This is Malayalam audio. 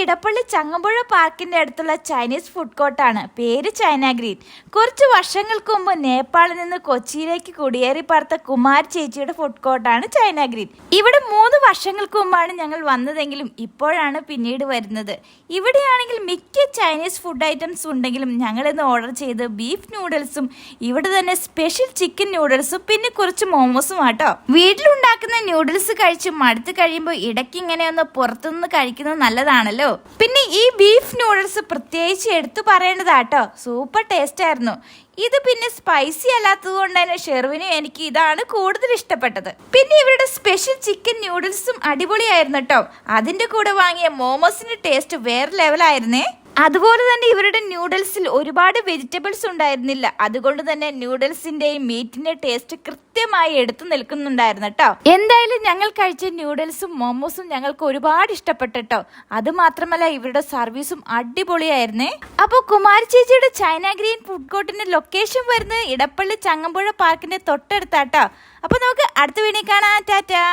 ഇടപ്പള്ളി ചങ്ങമ്പുഴ പാർക്കിന്റെ അടുത്തുള്ള ചൈനീസ് ഫുഡ് കോർട്ടാണ്. പേര് ചൈന ഗ്രീൻ. കുറച്ച് വർഷങ്ങൾക്ക് മുമ്പ് നേപ്പാളിൽ നിന്ന് കൊച്ചിയിലേക്ക് കുടിയേറി പാർത്ത കുമാർ ചേച്ചിയുടെ ഫുഡ് കോർട്ടാണ് ചൈന ഗ്രീൻ. ഇവിടെ 3 വർഷങ്ങൾക്ക് മുമ്പാണ് ഞങ്ങൾ വന്നതെങ്കിലും ഇപ്പോഴാണ് പിന്നീട് വരുന്നത്. ഇവിടെയാണെങ്കിൽ മിക്ക ചൈനീസ് ഫുഡ് ഐറ്റംസ് ഉണ്ടെങ്കിലും ഞങ്ങൾ ഇന്ന് ഓർഡർ ചെയ്ത് ബീഫ് നൂഡിൽസും ഇവിടെ തന്നെ സ്പെഷ്യൽ ചിക്കൻ നൂഡിൽസും പിന്നെ കുറച്ച് മോമോസും ആട്ടോ. വീട്ടിലുണ്ടാക്കുന്ന നൂഡിൽസ് കഴിച്ച് മടുത്ത് കഴിയുമ്പോൾ ഇടയ്ക്ക് ഇങ്ങനെ ഒന്ന് പുറത്തുനിന്ന് കഴിക്കുന്നത് നല്ലതാണല്ലോ. പിന്നെ ഈ ബീഫ് നൂഡിൽസ് പ്രത്യേകിച്ച് എടുത്തു പറയേണ്ടതാട്ടോ, സൂപ്പർ ടേസ്റ്റ് ആയിരുന്നു. ഇത് പിന്നെ സ്പൈസി അല്ലാത്തത് കൊണ്ട് തന്നെ ഷെർവിനും എനിക്ക് ഇതാണ് കൂടുതൽ ഇഷ്ടപ്പെട്ടത്. പിന്നെ ഇവരുടെ സ്പെഷ്യൽ ചിക്കൻ നൂഡിൽസും അടിപൊളിയായിരുന്നു കേട്ടോ. അതിന്റെ കൂടെ വാങ്ങിയ മോമോസിന്റെ ടേസ്റ്റ് വേറെ ലെവലായിരുന്നേ. അതുപോലെ തന്നെ ഇവരുടെ നൂഡിൽസിൽ ഒരുപാട് വെജിറ്റബിൾസ് ഉണ്ടായിരുന്നില്ല. അതുകൊണ്ട് തന്നെ നൂഡിൽസിന്റെയും മീറ്റിന്റെ ടേസ്റ്റ് കൃത്യമായി എടുത്തു നിൽക്കുന്നുണ്ടായിരുന്നു കേട്ടോ. എന്തായാലും ഞങ്ങൾ കഴിച്ച നൂഡിൽസും മോമോസും ഞങ്ങൾക്ക് ഒരുപാട് ഇഷ്ടപ്പെട്ടോ. അത് മാത്രമല്ല ഇവരുടെ സർവീസും അടിപൊളിയായിരുന്നേ. അപ്പോൾ കുമാരി ചേച്ചിയുടെ ചൈന ഗ്രീൻ ഫുഡ് കോർട്ടിന്റെ ലൊക്കേഷൻ വരുന്നത് ഇടപ്പള്ളി ചങ്ങമ്പുഴ പാർക്കിന്റെ തൊട്ടടുത്താട്ടോ. അപ്പോൾ നമുക്ക് അടുത്ത വീഡിയോ കാണാം. ടാറ്റാ.